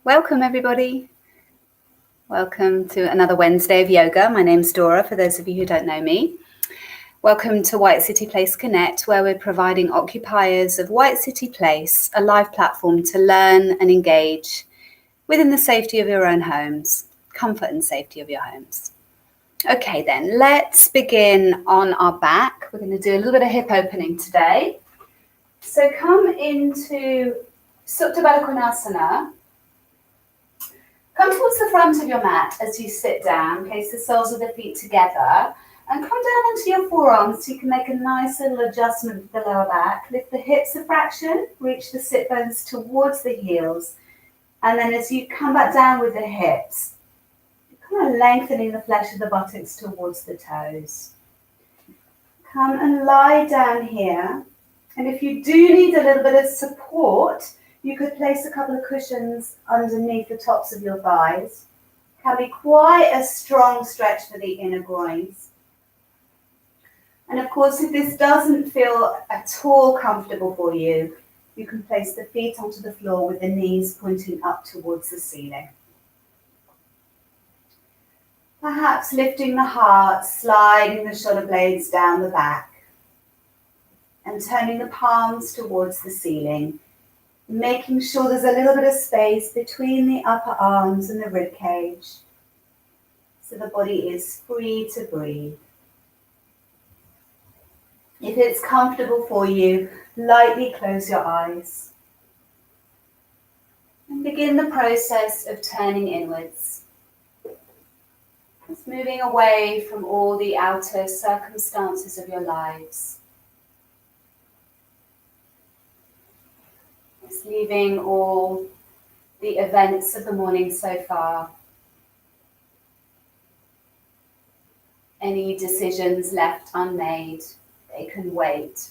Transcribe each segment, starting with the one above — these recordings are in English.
Welcome everybody. Welcome to another Wednesday of yoga. My name's Dora, for those of you who don't know me. Welcome to White City Place Connect, where we're providing occupiers of White City Place a live platform to learn and engage within the safety of your own homes, comfort and safety of your homes. Okay then, let's begin on our back. We're going to do a little bit of hip opening today. So come into Supta Baddha Konasana. Come towards the front of your mat as you sit down. Place the soles of the feet together and come down onto your forearms so you can make a nice little adjustment with the lower back. Lift the hips a fraction, reach the sit bones towards the heels. And then as you come back down with the hips, you're kind of lengthening the flesh of the buttocks towards the toes. Come and lie down here. And if you do need a little bit of support, you could place a couple of cushions underneath the tops of your thighs. Can be quite a strong stretch for the inner groins. And of course, if this doesn't feel at all comfortable for you, you can place the feet onto the floor with the knees pointing up towards the ceiling. Perhaps lifting the heart, sliding the shoulder blades down the back, and turning the palms towards the ceiling. Making sure there's a little bit of space between the upper arms and the rib cage, so the body is free to breathe. If it's comfortable for you, lightly close your eyes and begin the process of turning inwards. Just moving away from all the outer circumstances of your lives. Just leaving all the events of the morning so far. Any decisions left unmade, they can wait.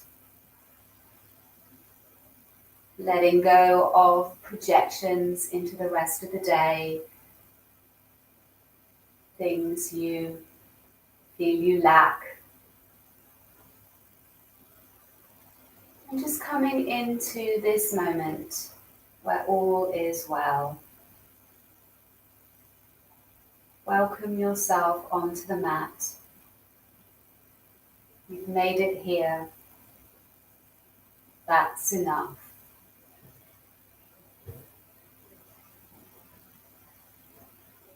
Letting go of projections into the rest of the day. Things you feel you lack. And just coming into this moment where all is well. Welcome yourself onto the mat. You've made it here. That's enough.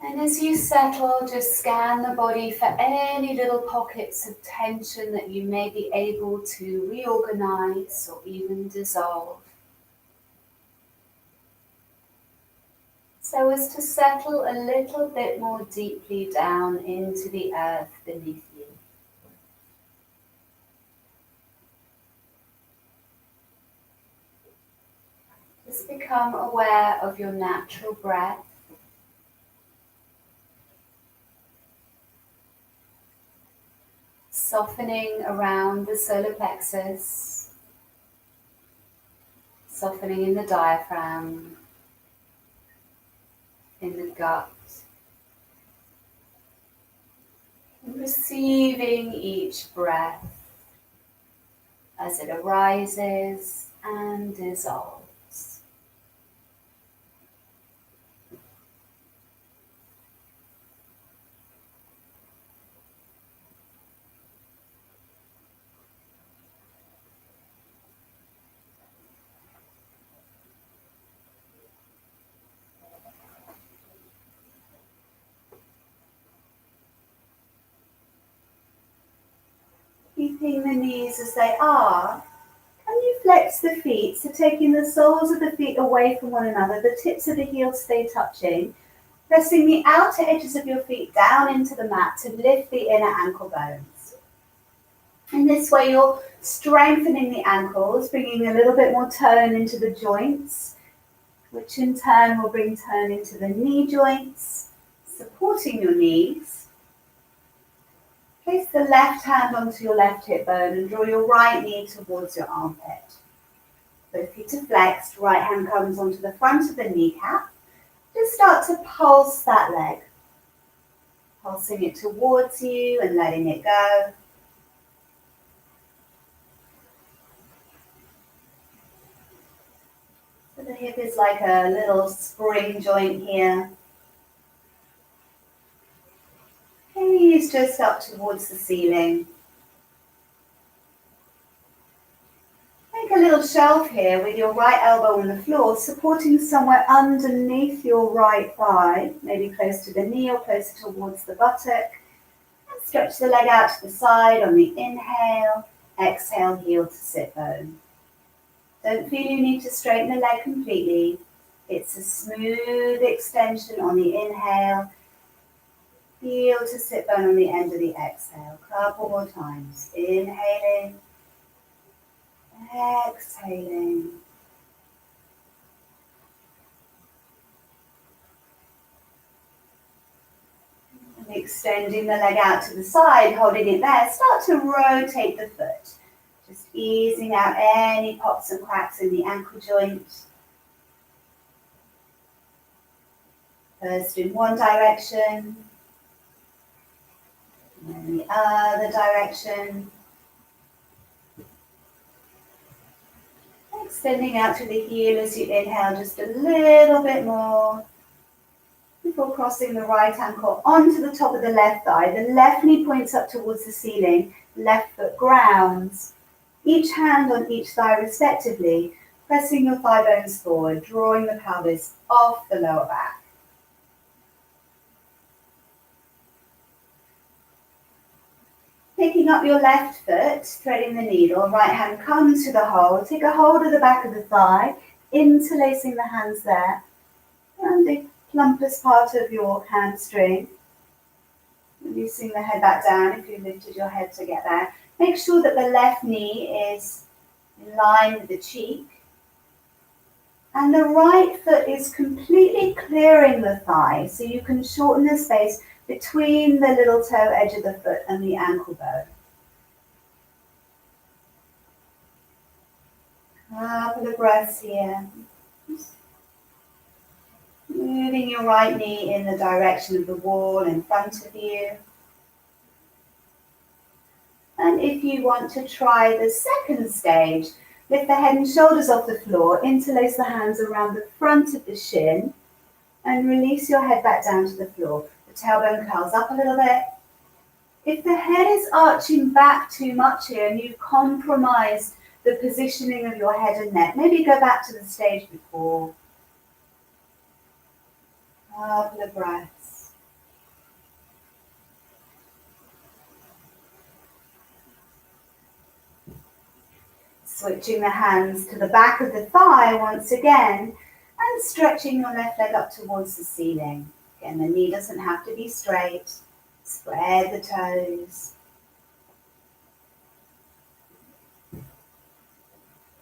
And as you settle, just scan the body for any little pockets of tension that you may be able to reorganize or even dissolve. So as to settle a little bit more deeply down into the earth beneath you. Just become aware of your natural breath. Softening around the solar plexus, softening in the diaphragm, in the gut, and receiving each breath as it arises and dissolves. Keeping the knees as they are, can you flex the feet, so taking the soles of the feet away from one another, the tips of the heels stay touching, pressing the outer edges of your feet down into the mat to lift the inner ankle bones. In this way you're strengthening the ankles, bringing a little bit more tone into the joints, which in turn will bring tone into the knee joints, supporting your knees. Place the left hand onto your left hip bone and draw your right knee towards your armpit. Both feet are flexed, right hand comes onto the front of the kneecap. Just start to pulse that leg. Pulsing it towards you and letting it go. So the hip is like a little spring joint here. Knees just up towards the ceiling. Make a little shelf here with your right elbow on the floor, supporting somewhere underneath your right thigh, maybe close to the knee or closer towards the buttock. And stretch the leg out to the side on the inhale. Exhale, heel to sit bone. Don't feel you need to straighten the leg completely. It's a smooth extension on the inhale. Heel to sit bone on the end of the exhale. Couple more times. Inhaling. Exhaling. And extending the leg out to the side, holding it there. Start to rotate the foot. Just easing out any pops and cracks in the ankle joint. First in one direction, and then the other direction. Extending out to the heel as you inhale just a little bit more. Before crossing the right ankle onto the top of the left thigh, the left knee points up towards the ceiling, left foot grounds. Each hand on each thigh respectively, pressing your thigh bones forward, drawing the pelvis off the lower back. Picking up your left foot, threading the needle, right hand comes to the hole. Take a hold of the back of the thigh, interlacing the hands there, and the plumpest part of your hamstring. Releasing the head back down if you lifted your head to get there. Make sure that the left knee is in line with the cheek. And the right foot is completely clearing the thigh, so you can shorten the space between the little toe edge of the foot and the ankle bone. Couple of breaths here. Moving your right knee in the direction of the wall in front of you. And if you want to try the second stage, lift the head and shoulders off the floor, interlace the hands around the front of the shin, and release your head back down to the floor. The tailbone curls up a little bit. If the head is arching back too much here and you've compromised the positioning of your head and neck, maybe go back to the stage before. Couple of breaths. Switching the hands to the back of the thigh once again and stretching your left leg up towards the ceiling. Again, the knee doesn't have to be straight. Spread the toes.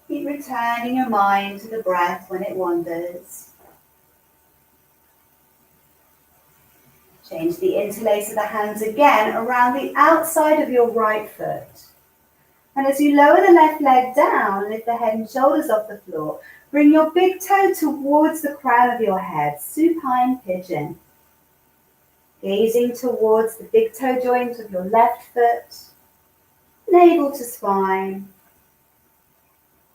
Keep returning your mind to the breath when it wanders. Change the interlace of the hands again around the outside of your right foot. And as you lower the left leg down, lift the head and shoulders off the floor. Bring your big toe towards the crown of your head, supine pigeon. Gazing towards the big toe joint of your left foot, navel to spine.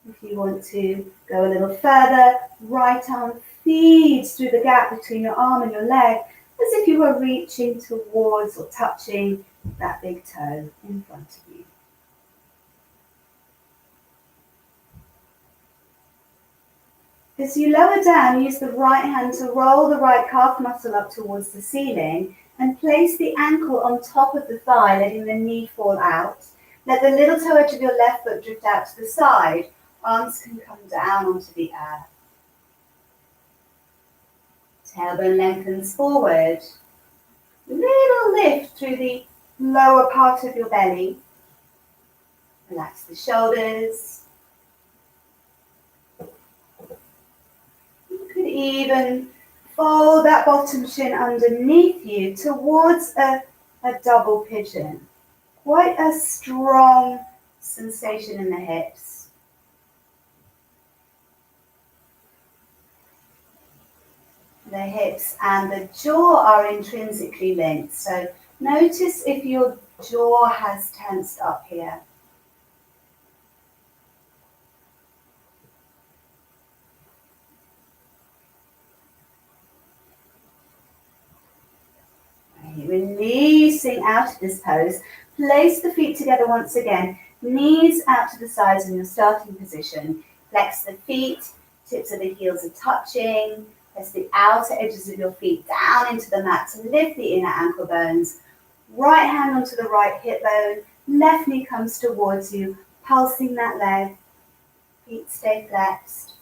If you want to go a little further, right arm feeds through the gap between your arm and your leg, as if you were reaching towards or touching that big toe in front of you. As you lower down, use the right hand to roll the right calf muscle up towards the ceiling and place the ankle on top of the thigh, letting the knee fall out. Let the little toe edge of your left foot drift out to the side. Arms can come down onto the earth. Tailbone lengthens forward. Little lift through the lower part of your belly. Relax the shoulders. You could even fold that bottom shin underneath you towards a double pigeon. Quite a strong sensation in the hips. The hips and the jaw are intrinsically linked. So notice if your jaw has tensed up here. Releasing out of this pose. Place the feet together once again. Knees out to the sides in your starting position. Flex the feet. Tips of the heels are touching. Press the outer edges of your feet down into the mat to lift the inner ankle bones. Right hand onto the right hip bone. Left knee comes towards you, pulsing that leg. Feet stay flexed.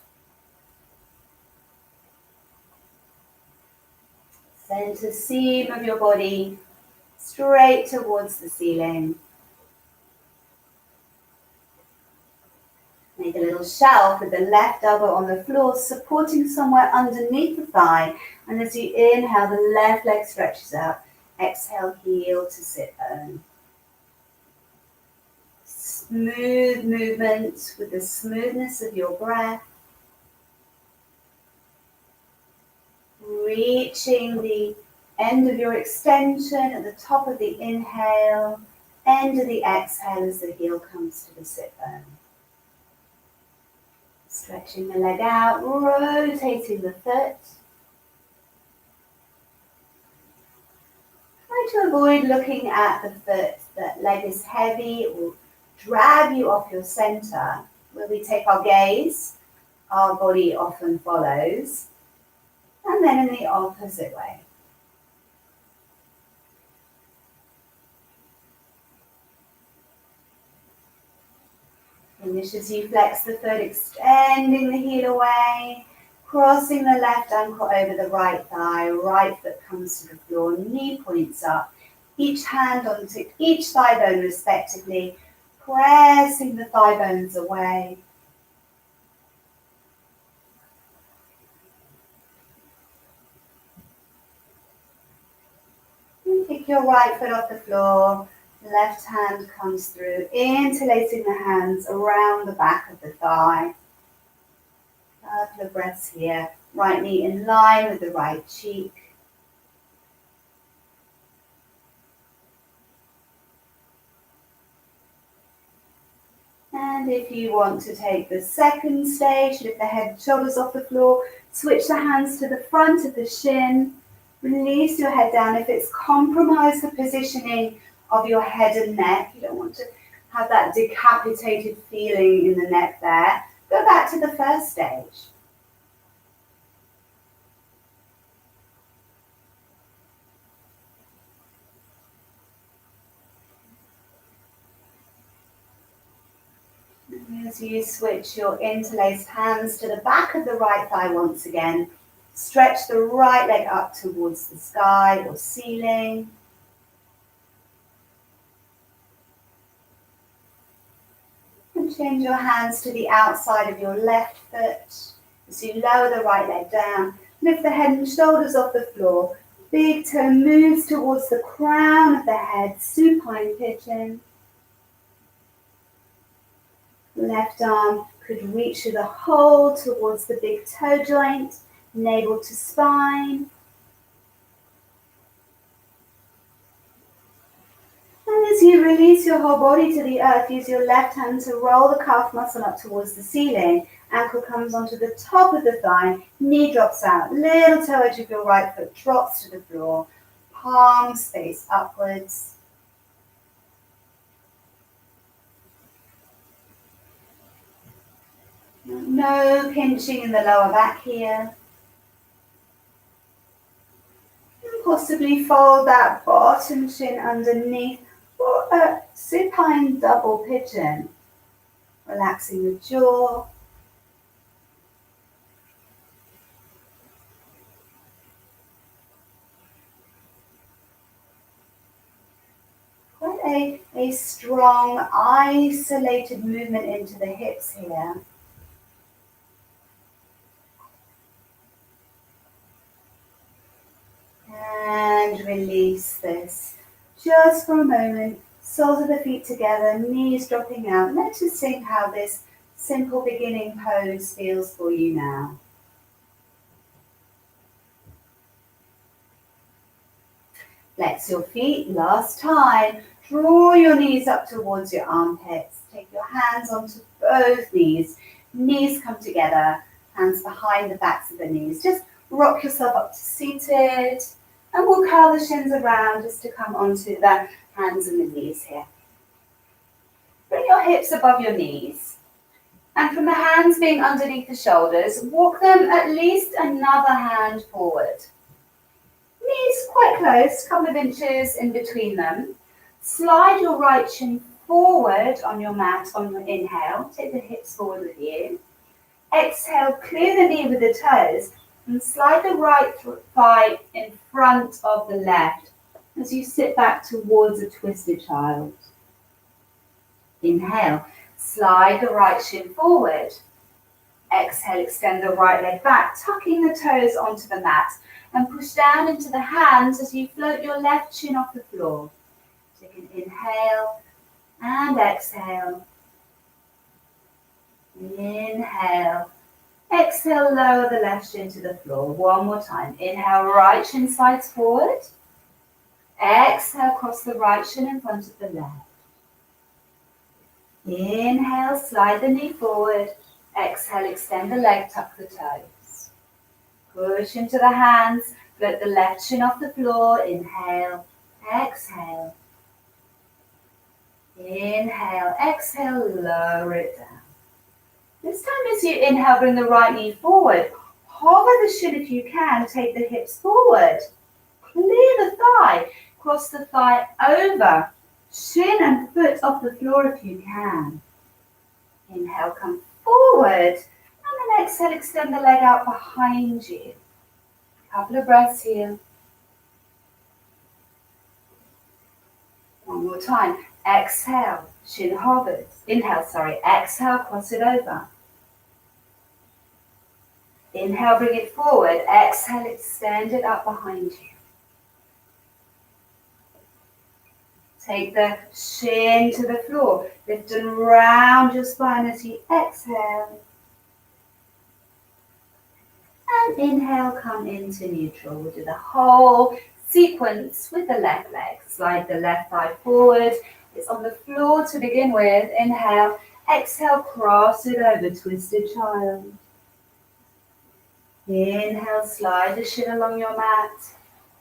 Center seam of your body straight towards the ceiling. Make a little shelf with the left elbow on the floor, supporting somewhere underneath the thigh. And as you inhale, the left leg stretches out. Exhale, heel to sit bone. Smooth movement with the smoothness of your breath. Reaching the end of your extension at the top of the inhale, end of the exhale as the heel comes to the sit bone. Stretching the leg out, rotating the foot. Try to avoid looking at the foot. That leg is heavy, it will drag you off your center. When we take our gaze, our body often follows. And then in the opposite way. Finish as you flex the foot, extending the heel away, crossing the left ankle over the right thigh, right foot comes to the floor, knee points up, each hand onto each thigh bone respectively, pressing the thigh bones away. And pick your right foot off the floor. Left hand comes through, interlacing the hands around the back of the thigh. Couple of breaths here. Right knee in line with the right cheek. And if you want to take the second stage, lift the head and shoulders off the floor. Switch the hands to the front of the shin. Release your head down. If it's compromised the positioning of your head and neck, you don't want to have that decapitated feeling in the neck there, go back to the first stage. And as you switch your interlaced hands to the back of the right thigh once again, stretch the right leg up towards the sky or ceiling. And change your hands to the outside of your left foot. As you lower the right leg down, lift the head and shoulders off the floor. Big toe moves towards the crown of the head, supine pigeon. Left arm could reach through the hole towards the big toe joint, navel to spine. And as you release your whole body to the earth, use your left hand to roll the calf muscle up towards the ceiling. Ankle comes onto the top of the thigh, knee drops out, little toe edge of your right foot drops to the floor, palms face upwards. No pinching in the lower back here. And possibly fold that bottom shin underneath for a supine double pigeon. Relaxing the jaw. Quite a strong, isolated movement into the hips here. And release this. Just for a moment, soles of the feet together, knees dropping out, noticing how this simple beginning pose feels for you now. Flex your feet, last time. Draw your knees up towards your armpits. Take your hands onto both knees. Knees come together, hands behind the backs of the knees. Just rock yourself up to seated. And we'll curl the shins around just to come onto the hands and the knees here. Bring your hips above your knees. And from the hands being underneath the shoulders, walk them at least another hand forward. Knees quite close, couple of inches in between them. Slide your right shin forward on your mat on your inhale. Take the hips forward with you. Exhale, clear the knee with the toes and slide the right thigh in front of the left as you sit back towards a twisted child. Inhale, slide the right shin forward. Exhale, extend the right leg back, tucking the toes onto the mat and push down into the hands as you float your left shin off the floor. Take an inhale and exhale. Inhale. Exhale, lower the left shin to the floor. One more time. Inhale, right shin slides forward. Exhale, cross the right shin in front of the left. Inhale, slide the knee forward. Exhale, extend the leg, tuck the toes. Push into the hands, float the left shin off the floor. Inhale, exhale. Inhale, exhale, lower it down. This time as you inhale, bring the right knee forward. Hover the shin if you can, take the hips forward. Clear the thigh, cross the thigh over. Shin and foot off the floor if you can. Inhale, come forward. And then exhale, extend the leg out behind you. Couple of breaths here. One more time. Exhale, shin hovers. Inhale, exhale, cross it over. Inhale, bring it forward. Exhale, extend it up behind you. Take the shin to the floor. Lift and round your spine as you exhale. And inhale, come into neutral. We'll do the whole sequence with the left leg. Slide the left thigh forward. It's on the floor to begin with. Inhale, exhale, cross it over, twisted child. Inhale, slide the shin along your mat.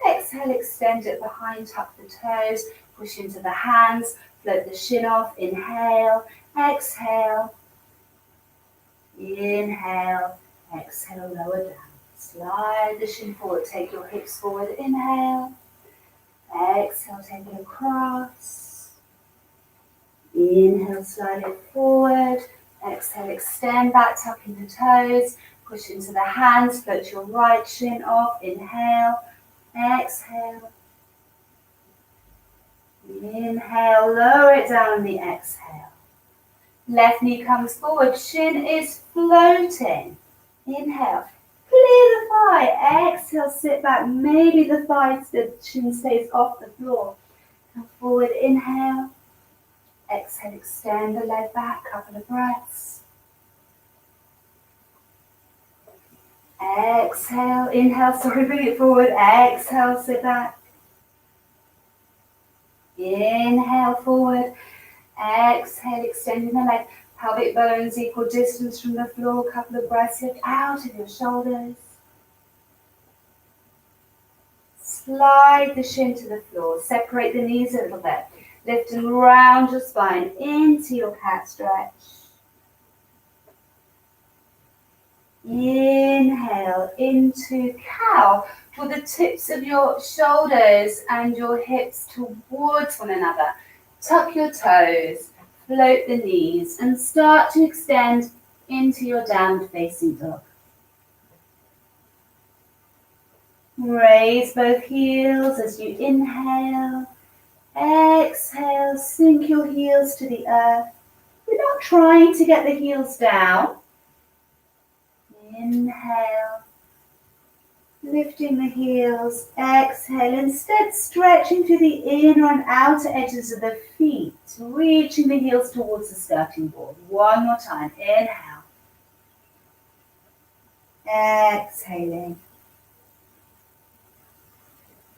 Exhale, extend it behind, tuck the toes, push into the hands, float the shin off. Inhale, exhale. Inhale, exhale, lower down. Slide the shin forward, take your hips forward. Inhale, exhale, take it across. Inhale, slide it forward. Exhale, extend back, tucking the toes. Push into the hands, float your right shin off. Inhale, exhale. Inhale, lower it down on the exhale. Left knee comes forward, shin is floating. Inhale, clear the thigh. Exhale, sit back. Maybe the shin stays off the floor. Come forward, inhale. Exhale, extend the leg back, couple of breaths. Exhale, inhale, bring it forward. Exhale, sit back. Inhale, forward. Exhale, extending the leg. Pelvic bones equal distance from the floor. Couple of breaths, lift out of your shoulders. Slide the shin to the floor. Separate the knees a little bit. Lift and round your spine into your cat stretch. Inhale into cow. Draw the tips of your shoulders and your hips towards one another. Tuck your toes, float the knees, and start to extend into your downward facing dog. Raise both heels as you inhale. Exhale, sink your heels to the earth. We're not trying to get the heels down. Inhale, lifting the heels. Exhale, instead stretching to the inner and outer edges of the feet, reaching the heels towards the skirting board. One more time. Inhale. Exhaling.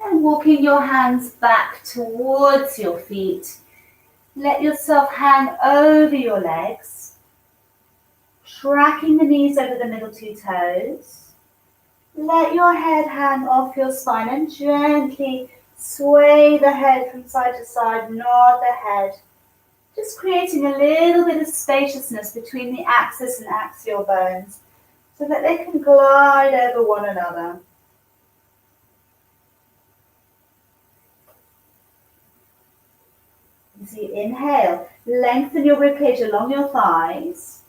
And walking your hands back towards your feet. Let yourself hang over your legs. Tracking the knees over the middle two toes. Let your head hang off your spine and gently sway the head from side to side, nod the head. Just creating a little bit of spaciousness between the axis and axial bones so that they can glide over one another. As you inhale, lengthen your ribcage along your thighs.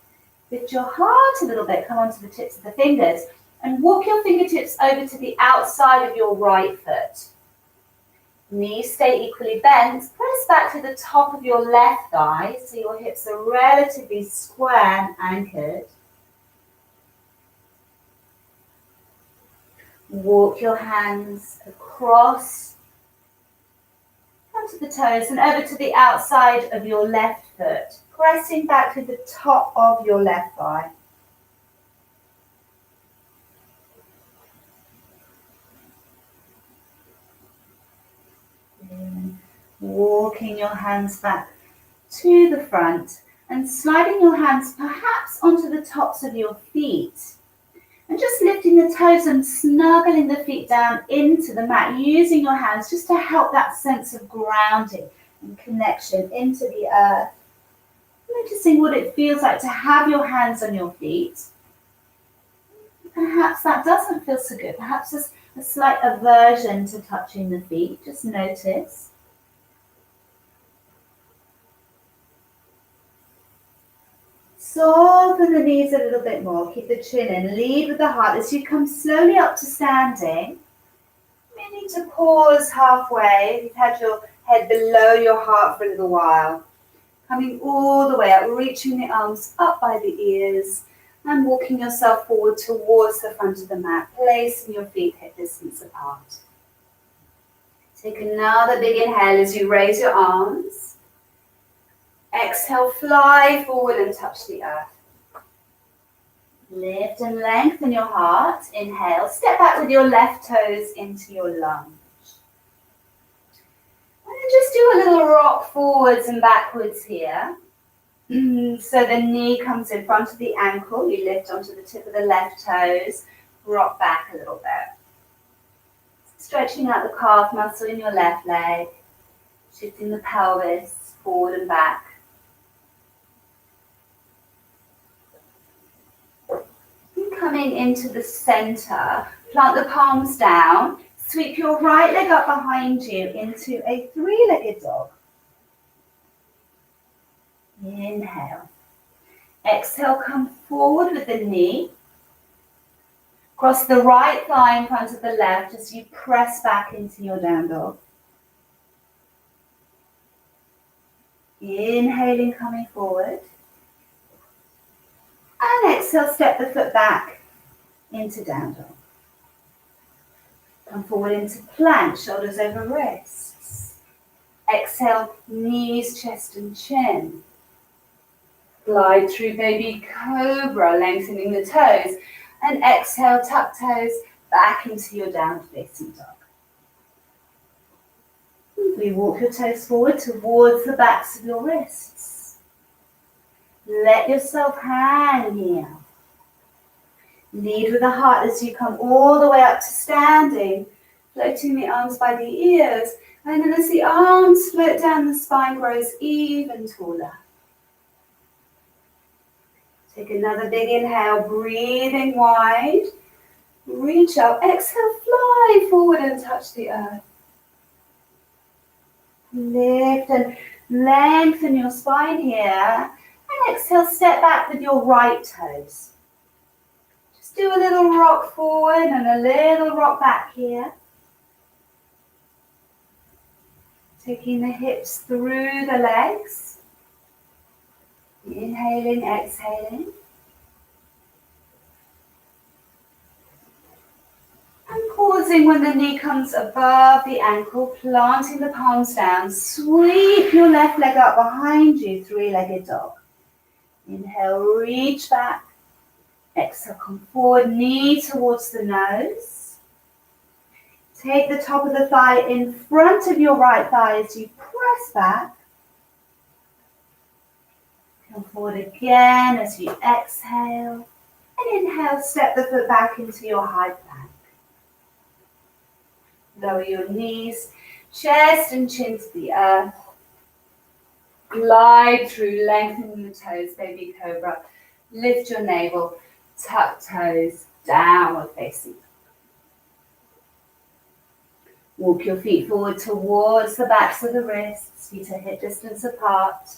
Lift your heart a little bit, come onto the tips of the fingers, and walk your fingertips over to the outside of your right foot. Knees stay equally bent. Press back to the top of your left thigh so your hips are relatively square and anchored. Walk your hands across onto the toes and over to the outside of your left foot, pressing back to the top of your left thigh. Walking your hands back to the front and sliding your hands perhaps onto the tops of your feet. And just lifting the toes and snuggling the feet down into the mat, using your hands just to help that sense of grounding and connection into the earth. Noticing what it feels like to have your hands on your feet. Perhaps that doesn't feel so good. Perhaps there's a slight aversion to touching the feet. Just notice. Soften the knees a little bit more. Keep the chin in. Lead with the heart as you come slowly up to standing. You may need to pause halfway if you've had your head below your heart for a little while. Coming all the way up, reaching the arms up by the ears and walking yourself forward towards the front of the mat, placing your feet hip distance apart. Take another big inhale as you raise your arms. Exhale, fly forward and touch the earth. Lift and lengthen your heart. Inhale, step back with your left toes into your lunge. And then just do a little rock forwards and backwards here. So the knee comes in front of the ankle. You lift onto the tip of the left toes. Rock back a little bit. Stretching out the calf muscle in your left leg. Shifting the pelvis forward and back. Coming into the center, plant the palms down, sweep your right leg up behind you into a three-legged dog. Inhale. Exhale, come forward with the knee. Cross the right thigh in front of the left as you press back into your down dog. Inhaling, coming forward. And exhale, step the foot back into down dog. Come forward into plank, shoulders over wrists. Exhale, knees, chest and chin. Glide through baby cobra, lengthening the toes. And exhale, tuck toes back into your downward facing dog. We walk your toes forward towards the backs of your wrists. Let yourself hang here. Lead with the heart as you come all the way up to standing, floating the arms by the ears, and then as the arms float down, the spine grows even taller. Take another big inhale, breathing wide. Reach up, exhale, fly forward and touch the earth. Lift and lengthen your spine here. And exhale, step back with your right toes. Just do a little rock forward and a little rock back here. Taking the hips through the legs. Inhaling, exhaling. And pausing when the knee comes above the ankle, planting the palms down. Sweep your left leg up behind you, three-legged dog. Inhale, reach back. Exhale, come forward, knee towards the nose. Take the top of the thigh in front of your right thigh as you press back. Come forward again as you exhale. And inhale, step the foot back into your high plank. Lower your knees, chest and chin to the earth. Glide through, lengthening the toes, baby cobra. Lift your navel, tuck toes, downward facing. Walk your feet forward towards the backs of the wrists, feet are hip distance apart.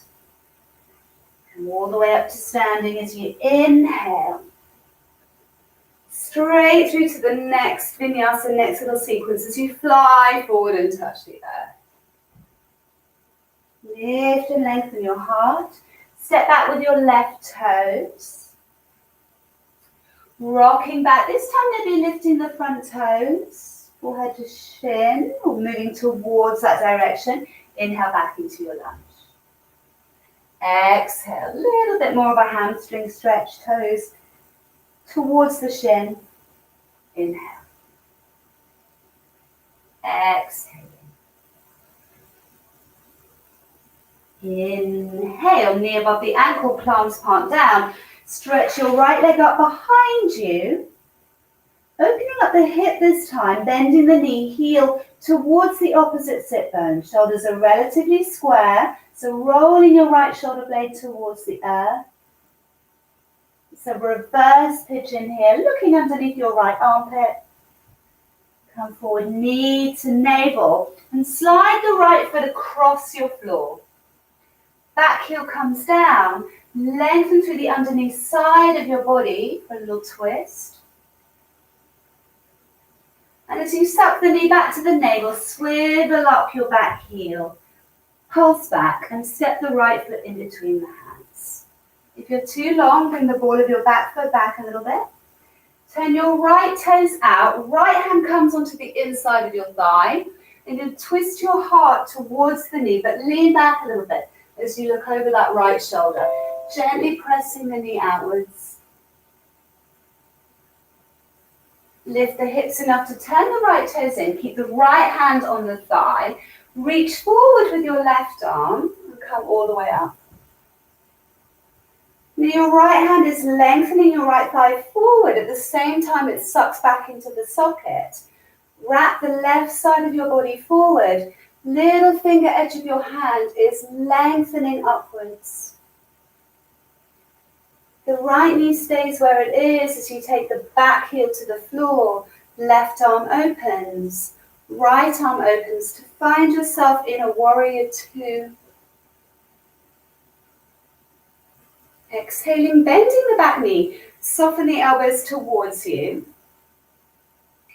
Come all the way up to standing as you inhale. Straight through to the next vinyasa, next little sequence as you fly forward and touch the earth. Lift and lengthen your heart. Step back with your left toes. Rocking back. This time maybe lifting the front toes. Forehead to shin or moving towards that direction. Inhale back into your lunge. Exhale. A little bit more of a hamstring stretch. Toes towards the shin. Inhale. Exhale. Inhale, knee above the ankle, palms point down. Stretch your right leg up behind you. Opening up the hip this time, bending the knee, heel towards the opposite sit bone. Shoulders are relatively square, so rolling your right shoulder blade towards the earth. So reverse pigeon here, looking underneath your right armpit. Come forward, knee to navel, and slide the right foot across your floor. Back heel comes down, lengthen through the underneath side of your body for a little twist. And as you suck the knee back to the navel, swivel up your back heel. Pulse back and step the right foot in between the hands. If you're too long, bring the ball of your back foot back a little bit. Turn your right toes out, right hand comes onto the inside of your thigh, and then twist your heart towards the knee, but lean back a little bit as you look over that right shoulder, gently pressing the knee outwards. Lift the hips enough to turn the right toes in, keep the right hand on the thigh, reach forward with your left arm, and come all the way up. Now your right hand is lengthening your right thigh forward, at the same time it sucks back into the socket. Wrap the left side of your body forward. Little finger edge of your hand is lengthening upwards. The right knee stays where it is as you take the back heel to the floor. Left arm opens. Right arm opens to find yourself in a warrior two. Exhaling, bending the back knee. Soften the elbows towards you.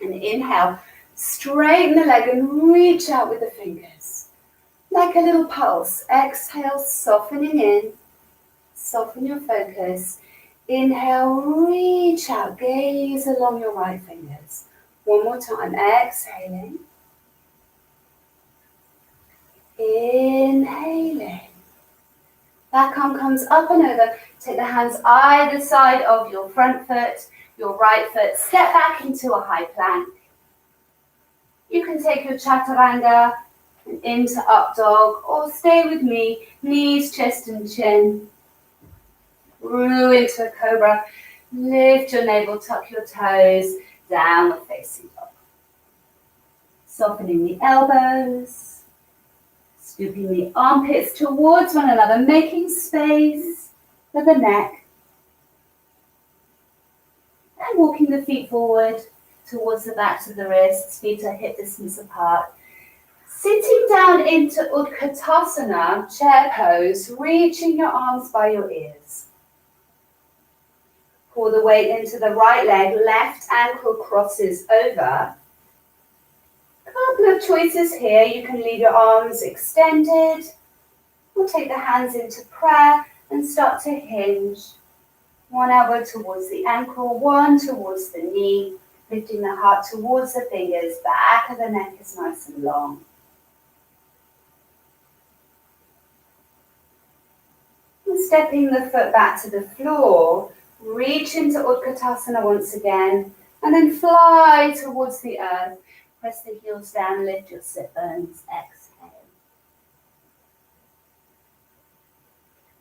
And inhale. Straighten the leg and reach out with the fingers. Like a little pulse. Exhale, softening in. Soften your focus. Inhale, reach out. Gaze along your right fingers. One more time. Exhaling. Inhaling. Back arm comes up and over. Take the hands either side of your front foot, your right foot. Step back into a high plank. You can take your chaturanga into up dog, or stay with me, knees, chest and chin. Through into a cobra. Lift your navel, tuck your toes, downward facing dog. Softening the elbows. Scooping the armpits towards one another, making space for the neck. And walking the feet forward towards the backs of the wrists, feet are hip distance apart. Sitting down into Utkatasana, chair pose, reaching your arms by your ears. Pull the weight into the right leg, left ankle crosses over. Couple of choices here. You can leave your arms extended, or take the hands into prayer and start to hinge. One elbow towards the ankle, one towards the knee, lifting the heart towards the fingers, back of the neck is nice and long. And stepping the foot back to the floor, reach into Utkatasana once again, and then fly towards the earth. Press the heels down, lift your sit bones, exhale.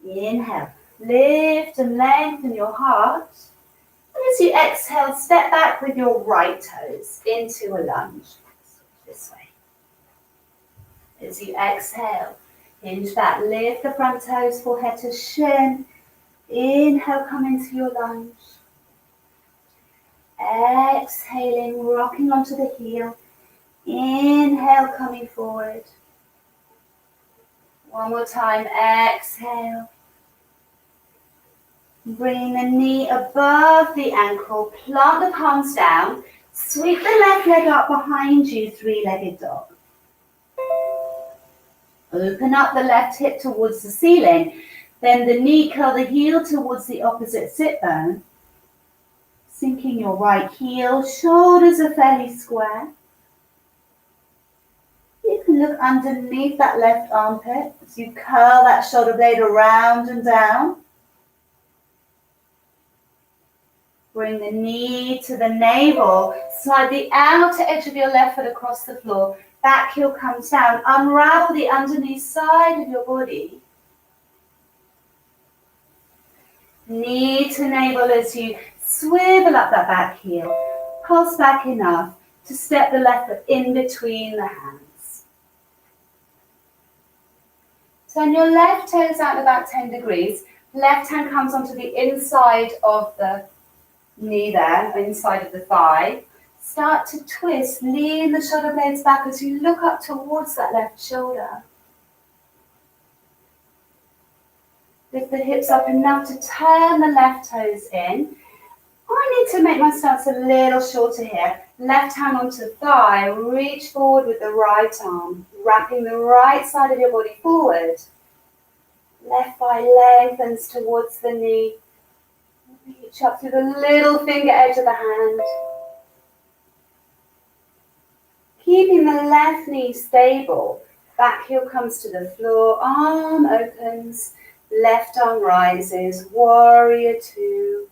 Inhale, lift and lengthen your heart. And as you exhale, step back with your right toes into a lunge. this way. As you exhale, hinge back, lift the front toes, forehead to shin. Inhale, come into your lunge. Exhaling, rocking onto the heel. Inhale, coming forward. One more time, exhale. Bring the knee above the ankle, plant the palms down, sweep the left leg up behind you, three-legged dog. Open up the left hip towards the ceiling, bend the knee, curl the heel towards the opposite sit bone. Sinking your right heel, shoulders are fairly square. You can look underneath that left armpit as you curl that shoulder blade around and down. Bring the knee to the navel, slide the outer edge of your left foot across the floor, back heel comes down, unravel the underneath side of your body. Knee to navel as you swivel up that back heel, pulse back enough to step the left foot in between the hands. Turn your left toes out about 10 degrees, left hand comes onto the inside of the knee there, inside of the thigh. Start to twist, lean the shoulder blades back as you look up towards that left shoulder. Lift the hips up enough to turn the left toes in. I need to make my stance a little shorter here. Left hand onto thigh, reach forward with the right arm, wrapping the right side of your body forward. Left thigh lengthens towards the knee. Reach up through the little finger edge of the hand. Keeping the left knee stable, back heel comes to the floor, arm opens, left arm rises, warrior two.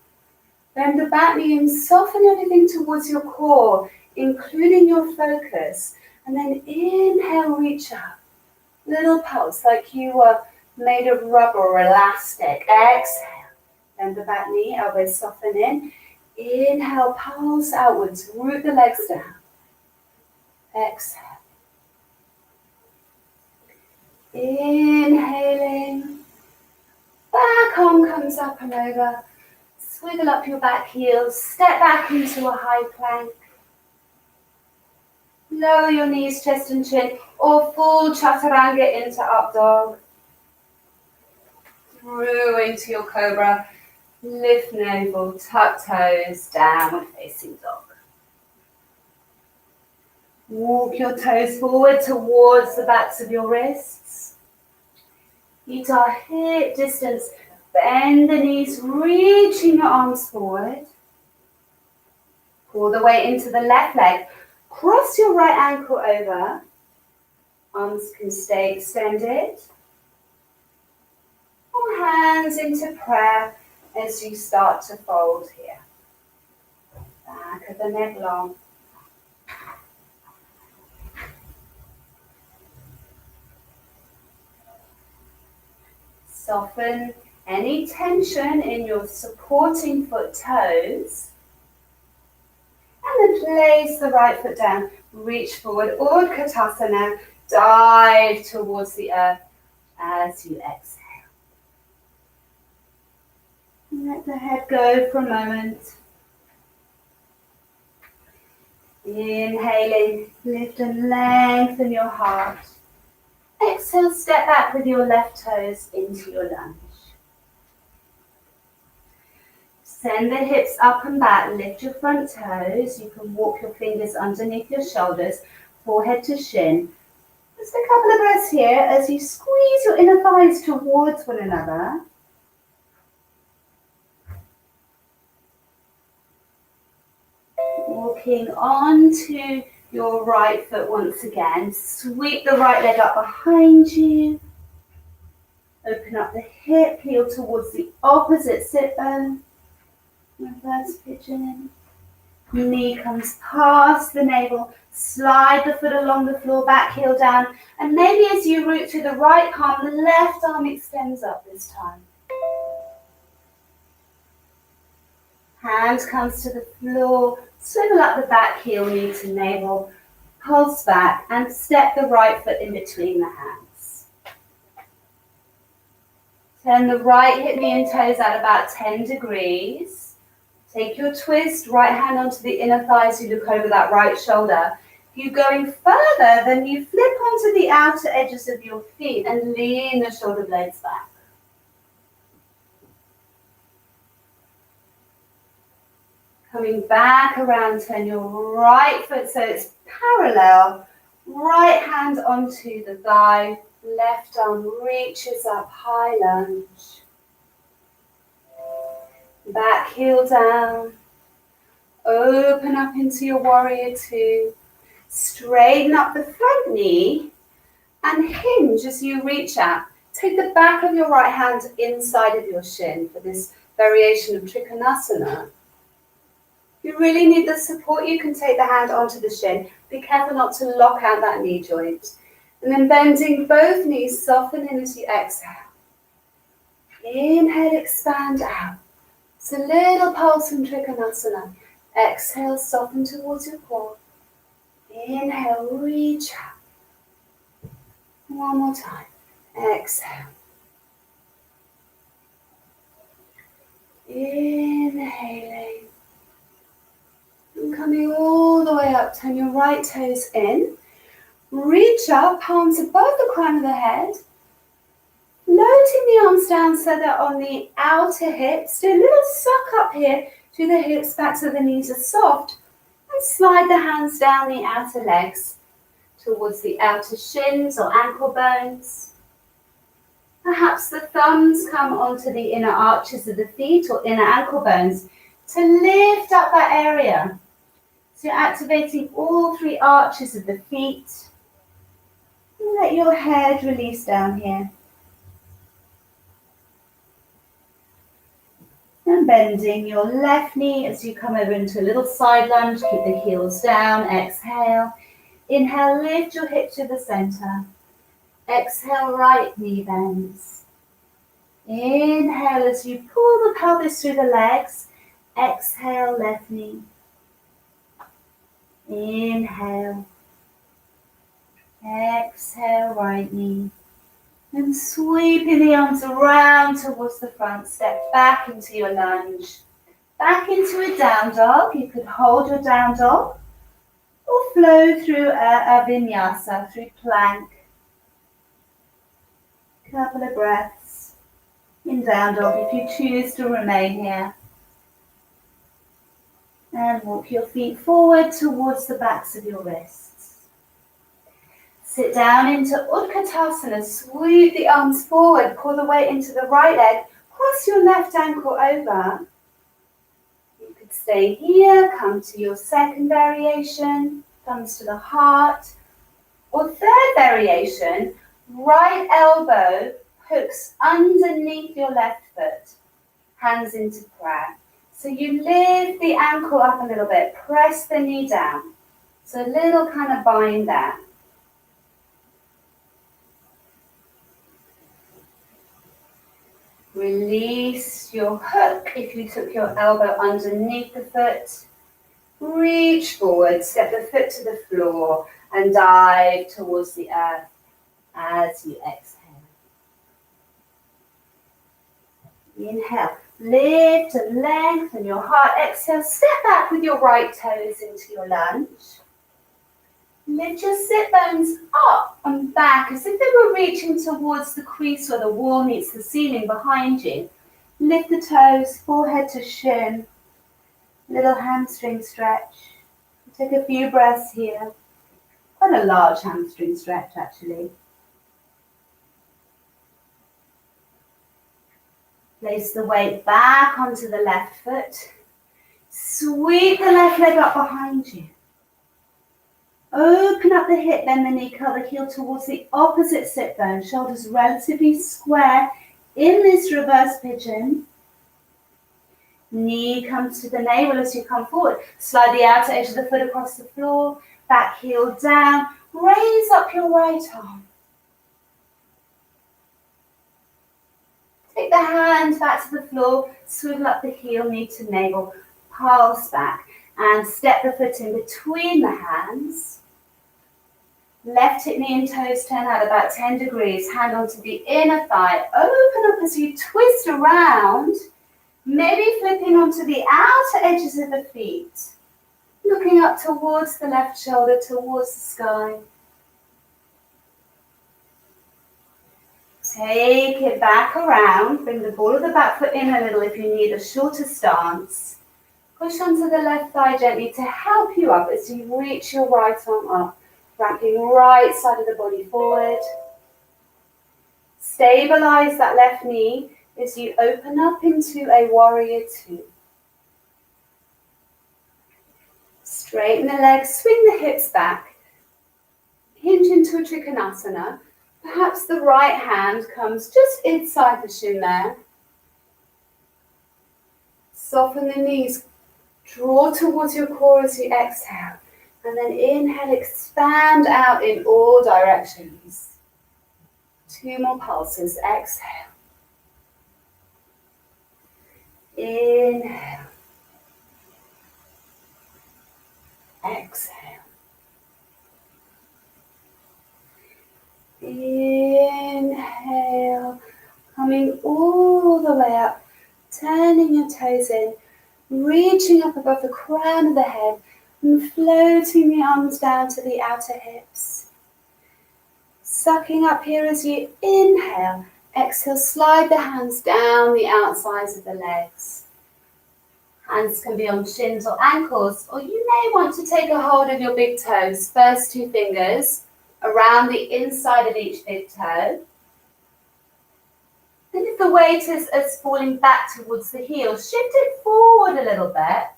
Bend the back knee and soften everything towards your core, including your focus. And then inhale, reach up. Little pulse like you were made of rubber or elastic. Exhale. Bend the back knee, elbows soften in. Inhale, pulse outwards, root the legs down. Exhale. Inhaling. Back arm comes up and over. Swiggle up your back heel. Step back into a high plank. Lower your knees, chest and chin, or full chaturanga into up dog. Through into your cobra. Lift navel, tuck toes, downward facing dog. Walk your toes forward towards the backs of your wrists. Feet are hip distance. Bend the knees, reaching your arms forward. Pull the weight into the left leg. Cross your right ankle over. Arms can stay extended. Or hands into prayer as you start to fold here. Back of the neck long. Soften any tension in your supporting foot toes. And then place the right foot down. Reach forward, Utkatasana. Dive towards the earth as you exhale. Let the head go for a moment. Inhaling, lift and lengthen your heart. Exhale, step back with your left toes into your lunge. Send the hips up and back, lift your front toes. You can walk your fingers underneath your shoulders, forehead to shin. Just a couple of breaths here as you squeeze your inner thighs towards one another. Walking onto your right foot once again. Sweep the right leg up behind you. Open up the hip, heel towards the opposite sit bone. Reverse pigeon. Knee comes past the navel. Slide the foot along the floor, back heel down. And maybe as you root to the right palm, the left arm extends up this time. Hand comes to the floor. Swivel up the back heel, knee to navel. pulse back and step the right foot in between the hands. Turn the right hip, knee and toes at about 10 degrees. Take your twist, right hand onto the inner thighs, you look over that right shoulder. If you're going further, then you flip onto the outer edges of your feet and lean the shoulder blades back. Coming back around, turn your right foot so it's parallel. Right hand onto the thigh, left arm reaches up, high lunge. Back heel down. Open up into your warrior two. Straighten up the front knee and hinge as you reach out. Take the back of your right hand inside of your shin for this variation of Trikonasana. If you really need the support, you can take the hand onto the shin. Be careful not to lock out that knee joint. And then bending both knees, soften in as you exhale. Inhale, expand out. It's a little pulse in Trikonasana. Exhale, soften towards your core. Inhale, reach out. One more time. Exhale. Inhaling. And coming all the way up, turn your right toes in. Reach up, palms above the crown of the head. Floating the arms down so they're on the outer hips. Do a little suck up here to the hips back so the knees are soft. And slide the hands down the outer legs towards the outer shins or ankle bones. Perhaps the thumbs come onto the inner arches of the feet or inner ankle bones to lift up that area. So you're activating all three arches of the feet. And let your head release down here. And bending your left knee as you come over into a little side lunge. Keep the heels down. Exhale. Inhale, lift your hip to the center. Exhale, right knee bends. Inhale as you pull the pelvis through the legs. Exhale, left knee. Inhale. Exhale, right knee. And sweeping the arms around towards the front. Step back into your lunge. Back into a down dog. You could hold your down dog or flow through a vinyasa, through plank. Couple of breaths in down dog if you choose to remain here. And walk your feet forward towards the backs of your wrists. Sit down into Utkatasana. Sweep the arms forward. Pull the weight into the right leg. Cross your left ankle over. You could stay here. Come to your second variation. Thumbs to the heart. Or third variation. Right elbow hooks underneath your left foot. Hands into prayer. So you lift the ankle up a little bit. Press the knee down. So a little kind of bind there. Release your hook if you took your elbow underneath the foot. Reach forward, step the foot to the floor and dive towards the earth as you exhale. Inhale, lift and lengthen your heart. Exhale, step back with your right toes into your lunge. Lift your sit bones up and back as if they were reaching towards the crease where the wall meets the ceiling behind you. Lift the toes, forehead to shin. Little hamstring stretch. Take a few breaths here. Quite a large hamstring stretch actually. Place the weight back onto the left foot. Sweep the left leg up behind you. Open up the hip, bend the knee, curl the heel towards the opposite sit bone. Shoulders relatively square in this reverse pigeon. Knee comes to the navel as you come forward. Slide the outer edge of the foot across the floor. Back heel down. Raise up your right arm. Take the hands back to the floor. Swivel up the heel, knee to navel. Pulse back. And step the foot in between the hands. Left hip, knee and toes turn out about 10 degrees. Hand onto the inner thigh. Open up as you twist around. Maybe flipping onto the outer edges of the feet. Looking up towards the left shoulder, towards the sky. Take it back around. Bring the ball of the back foot in a little if you need a shorter stance. Push onto the left thigh gently to help you up as you reach your right arm up. Wrapping right side of the body forward. Stabilize that left knee as you open up into a warrior two. Straighten the legs, swing the hips back. Hinge into a trikonasana. Perhaps the right hand comes just inside the shin there. Soften the knees. Draw towards your core as you exhale. And then inhale, expand out in all directions. 2 more pulses. Exhale. Inhale. Exhale. Inhale. Coming all the way up. Turning your toes in. Reaching up above the crown of the head. And floating the arms down to the outer hips. Sucking up here as you inhale. Exhale, slide the hands down the outsides of the legs. Hands can be on shins or ankles, or you may want to take a hold of your big toes, first 2 fingers, around the inside of each big toe. Then if the weight is falling back towards the heel, shift it forward a little bit,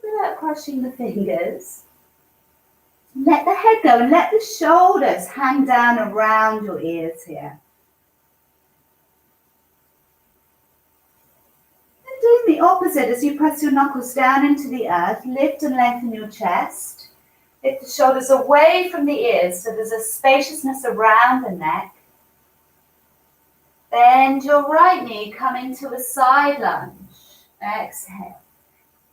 without crushing the fingers. Let the head go and let the shoulders hang down around your ears here. And doing the opposite as you press your knuckles down into the earth, lift and lengthen your chest. Lift the shoulders away from the ears so there's a spaciousness around the neck. Bend your right knee, come into a side lunge. Exhale.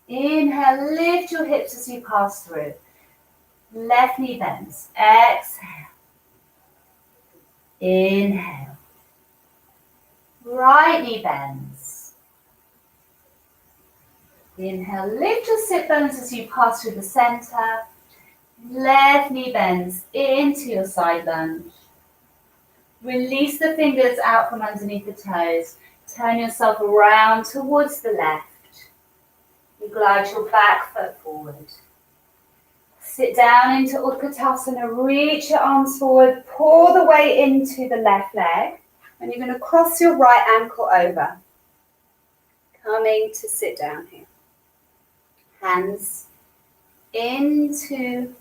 Inhale, lift your hips as you pass through. Left knee bends. Exhale. Inhale. Right knee bends. Inhale, lift your sit bones as you pass through the center. Left knee bends into your side lunge. Release the fingers out from underneath the toes. Turn yourself around towards the left. You glide your back foot forward. Sit down into Utkatasana. Reach your arms forward. Pour the weight into the left leg. And you're going to cross your right ankle over. Coming to sit down here. Hands into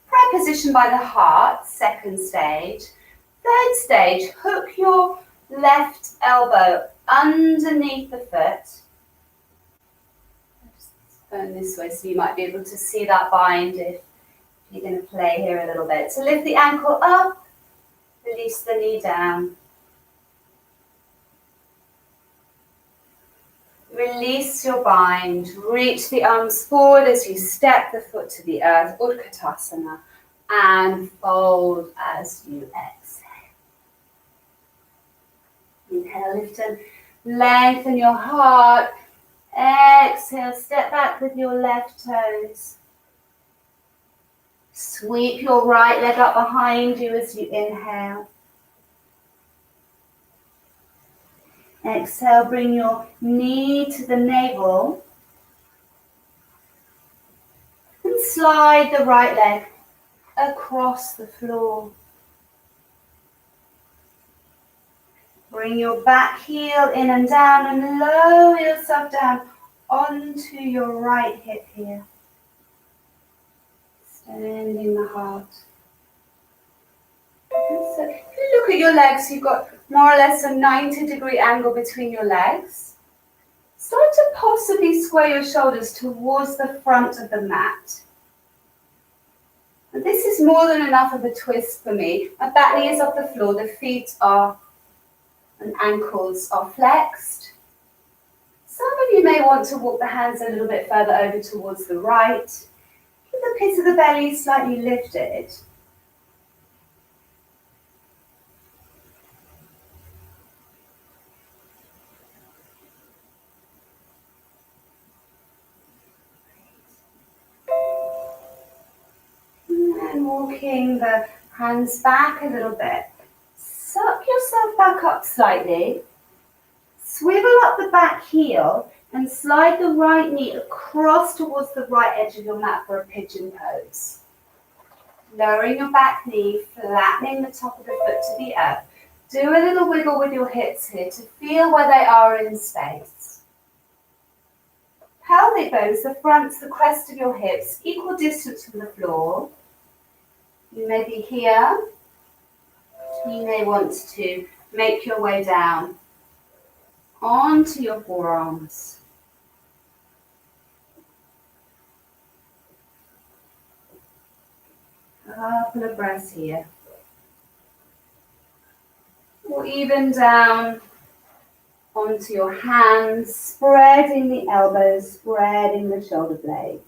prayer position by the heart, second stage. Third stage, hook your left elbow underneath the foot. Just turn this way so you might be able to see that bind if you're going to play here a little bit. So lift the ankle up, release the knee down. Release your bind, reach the arms forward as you step the foot to the earth, Utkatasana, and fold as you exhale. Inhale, lift and lengthen your heart. Exhale, step back with your left toes. Sweep your right leg up behind you as you inhale. Exhale, bring your knee to the navel. And slide the right leg across the floor. Bring your back heel in and down and lower yourself down onto your right hip here. Extending the heart. So if you look at your legs, you've got more or less a 90-degree angle between your legs. Start to possibly square your shoulders towards the front of the mat. And this is more than enough of a twist for me. My back knee is off the floor, the feet are and ankles are flexed. Some of you may want to walk the hands a little bit further over towards the right. Keep the pit of the belly slightly lifted. walking the hands back a little bit. Suck yourself back up slightly. Swivel up the back heel and slide the right knee across towards the right edge of your mat for a pigeon pose. Lowering your back knee, flattening the top of the foot to the earth. Do a little wiggle with your hips here to feel where they are in space. Pelvic bones, the fronts, the crest of your hips, equal distance from the floor. You may be here. You may want to make your way down onto your forearms. A couple of breaths here. Or even down onto your hands, spreading the elbows, spreading the shoulder blades.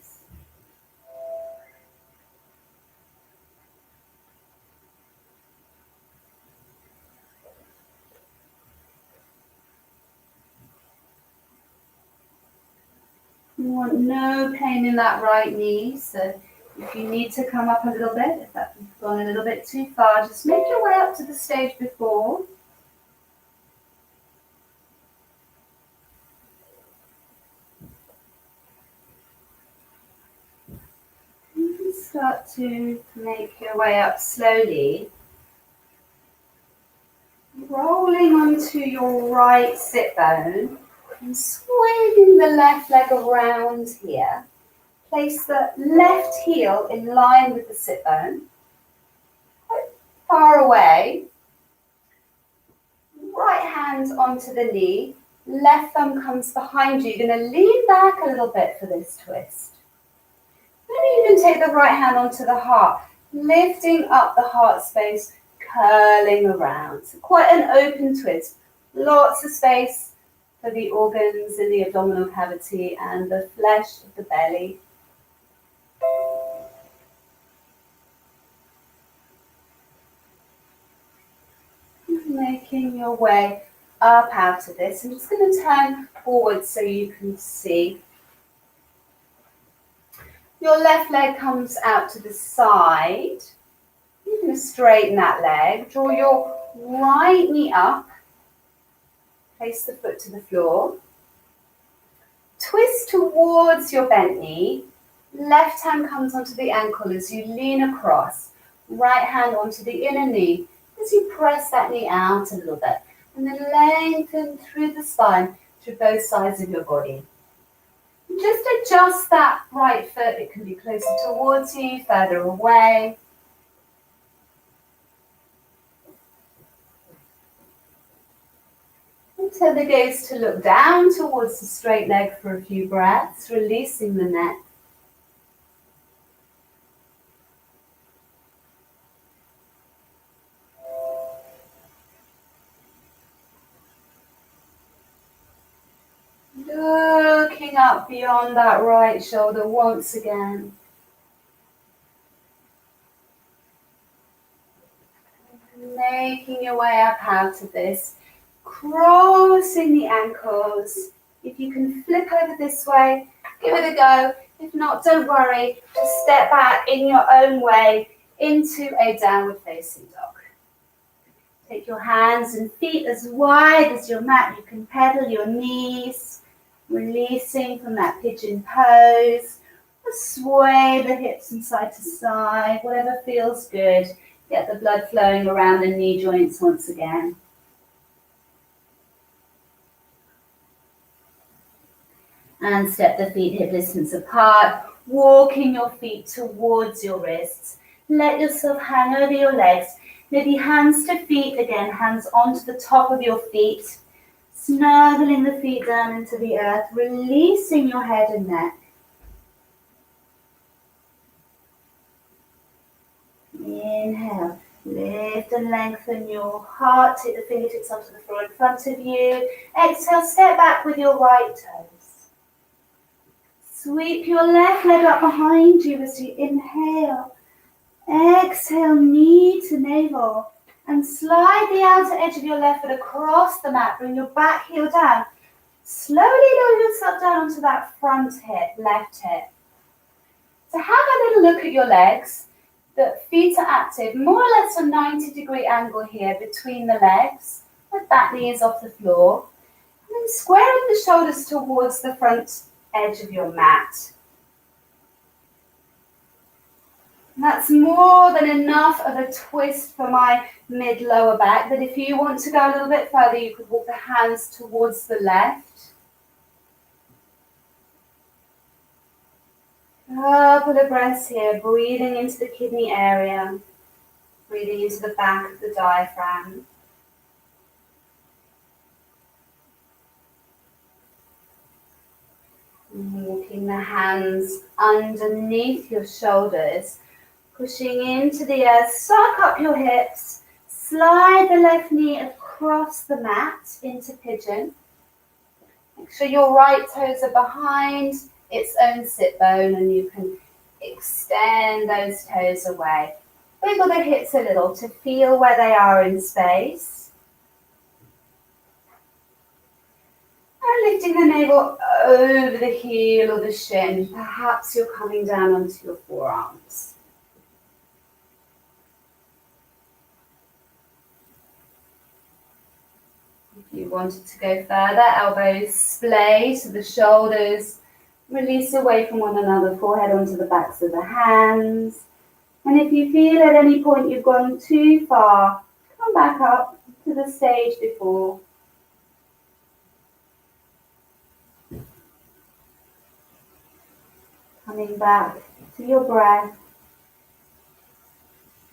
You want no pain in that right knee, so if you need to come up a little bit, if that's gone a little bit too far, just make your way up to the stage before. You can start to make your way up slowly, rolling onto your right sit bone and swinging the left leg around here. Place the left heel in line with the sit bone, quite far away. Right hand onto the knee, left thumb comes behind you. You're going to lean back a little bit for this twist. Maybe even take the right hand onto the heart, lifting up the heart space, curling around. So quite an open twist. Lots of space for the organs in the abdominal cavity and the flesh of the belly. Making your way up out of this. I'm just going to turn forward so you can see. Your left leg comes out to the side. You're going to straighten that leg. Draw your right knee up. Place the foot to the floor. Twist towards your bent knee. Left hand comes onto the ankle as you lean across. Right hand onto the inner knee as you press that knee out a little bit. And then lengthen through the spine to both sides of your body. Just adjust that right foot. It can be closer towards you, further away. And tell the gaze to look down towards the straight leg for a few breaths, releasing the neck. Looking up beyond that right shoulder once again. Making your way up out of this. Crossing the ankles. If you can flip over this way, give it a go. If not, don't worry. Just step back in your own way into a downward facing dog. Take your hands and feet as wide as your mat. You can pedal your knees. Releasing from that pigeon pose. Sway the hips from side to side, whatever feels good. Get the blood flowing around the knee joints once again. And step the feet hip distance apart, walking your feet towards your wrists. Let yourself hang over your legs. Maybe hands to feet again, hands onto the top of your feet. Snuggling the feet down into the earth, releasing your head and neck. Inhale, lift and lengthen your heart, take the fingertips onto the floor in front of you. Exhale, step back with your right toes. Sweep your left leg up behind you as you inhale. Exhale, knee to navel. And slide the outer edge of your left foot across the mat. Bring your back heel down. Slowly lower yourself down onto that front hip, left hip. So have a little look at your legs. The feet are active, more or less a 90-degree angle here between the legs. The back knee is off the floor. And then squaring the shoulders towards the front edge of your mat. And that's more than enough of a twist for my mid-lower back, but if you want to go a little bit further, you could walk the hands towards the left. Couple of breaths here, breathing into the kidney area, breathing into the back of the diaphragm. And walking the hands underneath your shoulders, pushing into the earth, suck up your hips, slide the left knee across the mat into pigeon. Make sure your right toes are behind its own sit bone and you can extend those toes away. Wiggle the hips a little to feel where they are in space. And lifting the navel over the heel or the shin. Perhaps you're coming down onto your forearms. If you wanted to go further, elbows splay to the shoulders. Release away from one another, forehead onto the backs of the hands. And if you feel at any point you've gone too far, come back up to the stage before. Coming back to your breath.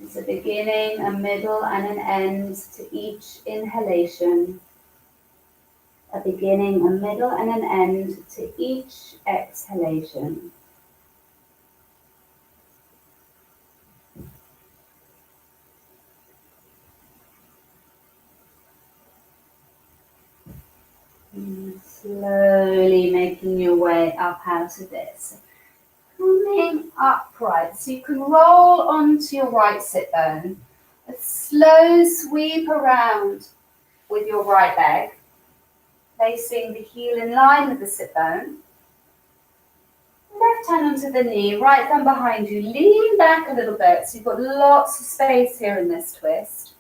It's a beginning, a middle, and an end to each inhalation. A beginning, a middle, and an end to each exhalation. And slowly making your way up out of this. Coming upright, so you can roll onto your right sit bone. A slow sweep around with your right leg, placing the heel in line with the sit bone. Left hand onto the knee, right thumb behind you. Lean back a little bit, so you've got lots of space here in this twist.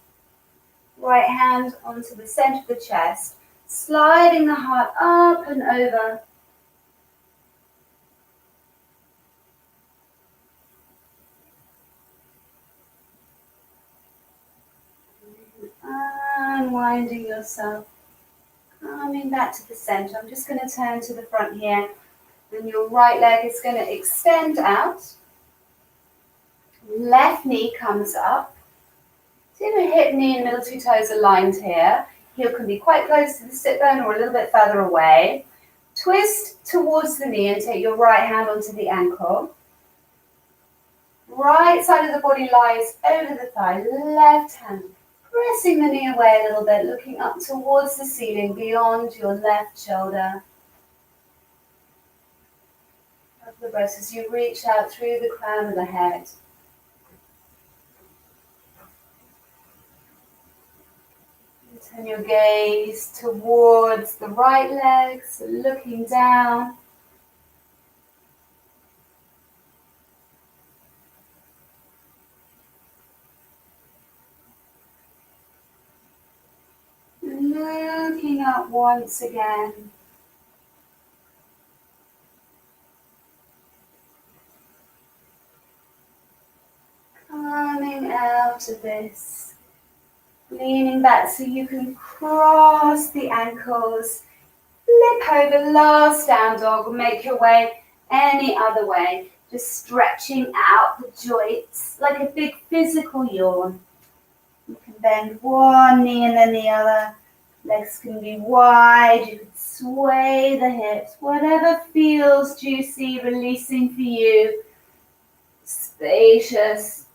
Right hand onto the center of the chest, sliding the heart up and over. Unwinding yourself, coming back to the center. I'm just going to turn to the front here. Then your right leg is going to extend out. Left knee comes up. See the hip, knee, and middle two toes aligned here. Heel can be quite close to the sit bone or a little bit further away. Twist towards the knee and take your right hand onto the ankle. Right side of the body lies over the thigh. Left hand pressing the knee away a little bit, looking up towards the ceiling beyond your left shoulder. Up the breath as you reach out through the crown of the head. And turn your gaze towards the right leg, so looking down. Looking up once again. Coming out of this. Leaning back so you can cross the ankles. Flip over, last down dog. Make your way any other way. Just stretching out the joints like a big physical yawn. You can bend one knee and then the other. Legs can be wide. You can sway the hips. Whatever feels juicy, releasing for you. Spacious.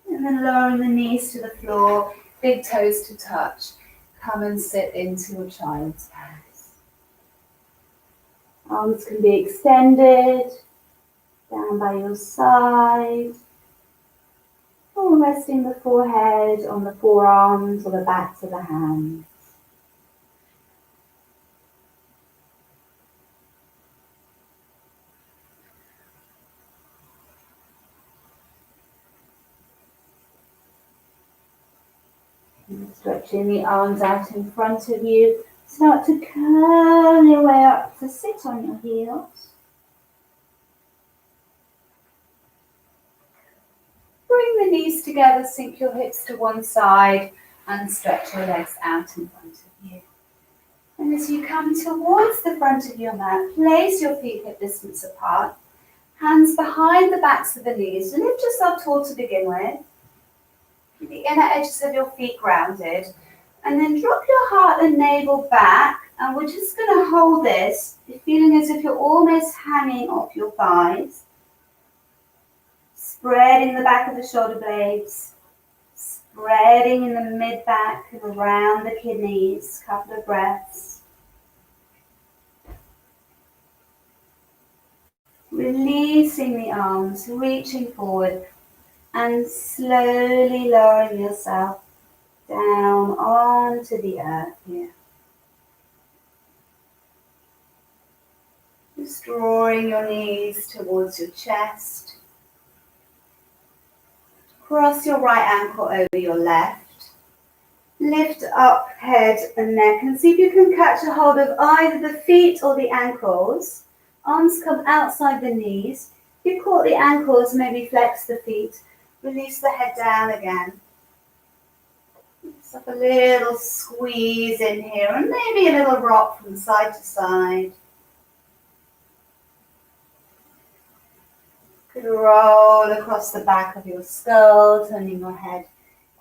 And then lowering the knees to the floor. Big toes to touch. Come and sit into a child's pose. Arms can be extended. Down by your side. Or resting the forehead on the forearms or the backs of the hands. Stretching the arms out in front of you. Start to curl your way up to sit on your heels. Bring the knees together, sink your hips to one side and stretch your legs out in front of you. And as you come towards the front of your mat, place your feet hip distance apart. Hands behind the backs of the knees. Lift yourself tall to begin with. Keep the inner edges of your feet grounded. And then drop your heart and navel back. And we're just going to hold this. You're feeling as if you're almost hanging off your thighs. Spreading the back of the shoulder blades. Spreading in the mid-back and around the kidneys. Couple of breaths. Releasing the arms, reaching forward and slowly lowering yourself down onto the earth here. Just drawing your knees towards your chest. Cross your right ankle over your left. Lift up head and neck and see if you can catch a hold of either the feet or the ankles. Arms come outside the knees. If you caught the ankles, maybe flex the feet. Release the head down again. Just have a little squeeze in here and maybe a little rock from side to side. Could roll across the back of your skull, turning your head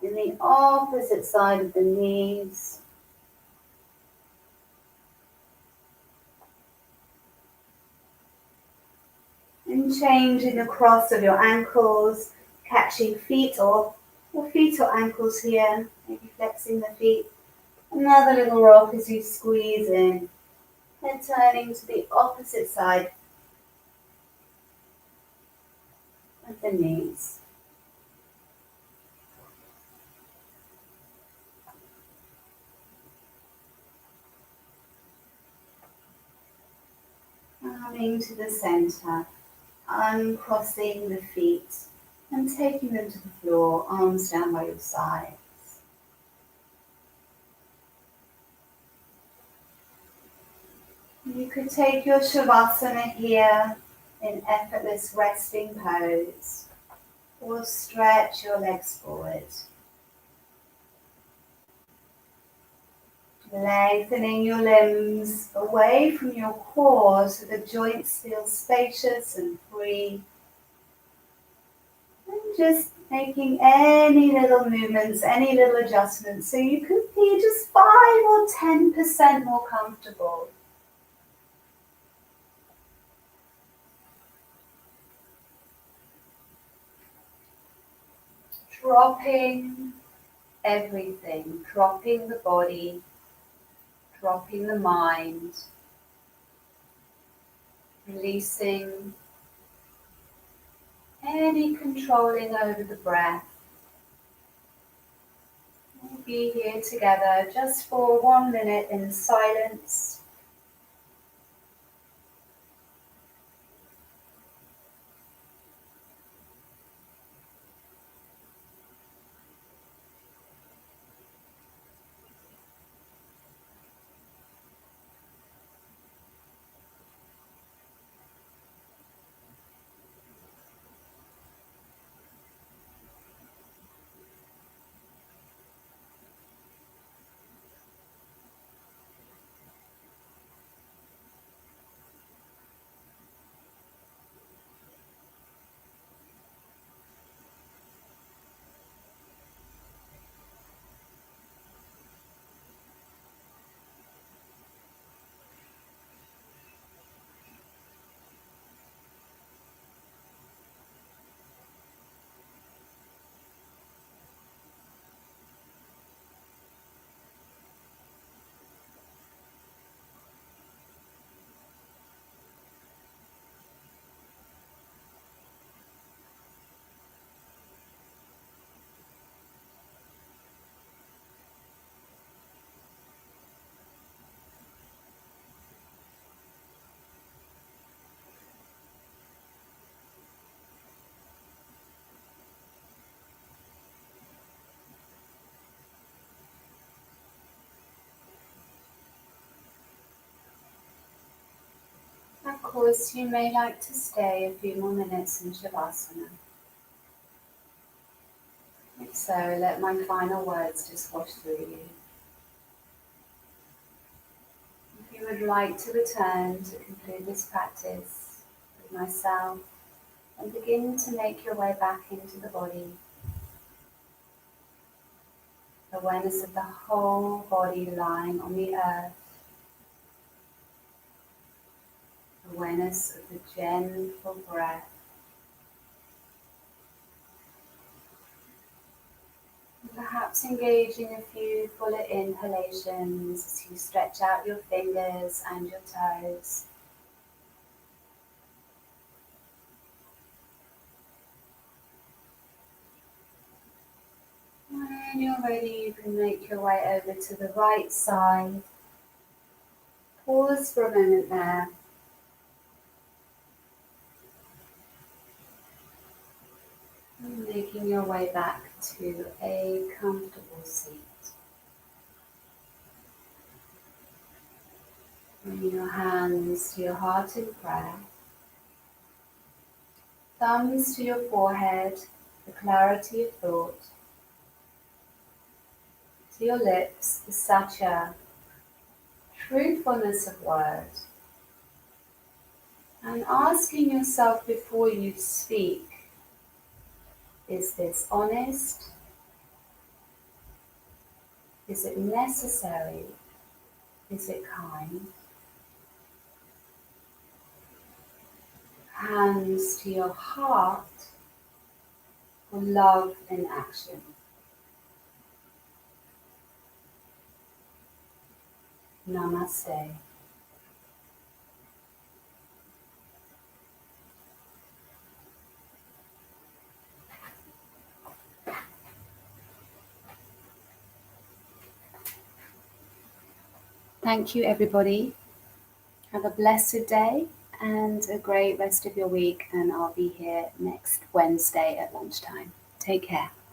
in the opposite side of the knees. And changing the cross of your ankles, catching feet or feet or ankles here, maybe flexing the feet. Another little rock as you squeeze in. Then turning to the opposite side of the knees. Coming to the center, uncrossing the feet and taking them to the floor, arms down by your sides. You could take your Shavasana here in effortless resting pose, or stretch your legs forward. Lengthening your limbs away from your core so the joints feel spacious and free. And just making any little movements, any little adjustments so you can be just 5 or 10% more comfortable. Dropping everything, dropping the body, dropping the mind, releasing any controlling over the breath. We'll be here together just for 1 minute in silence. course, you may like to stay a few more minutes in Shavasana. If so, let my final words just wash through you. If you would like to return to conclude this practice with myself and begin to make your way back into the body, awareness of the whole body lying on the earth, awareness of the gentle breath, and perhaps engaging a few fuller inhalations as you stretch out your fingers and your toes. When you're ready, you can make your way over to the right side. Pause for a moment there. And making your way back to a comfortable seat. Bring your hands to your heart in prayer. Thumbs to your forehead, the clarity of thought. To your lips, the satya, truthfulness of word. And asking yourself before you speak, is this honest? Is it necessary? Is it kind? Hands to your heart for love in action. Namaste. Thank you, everybody. Have a blessed day and a great rest of your week, and I'll be here next Wednesday at lunchtime. Take care.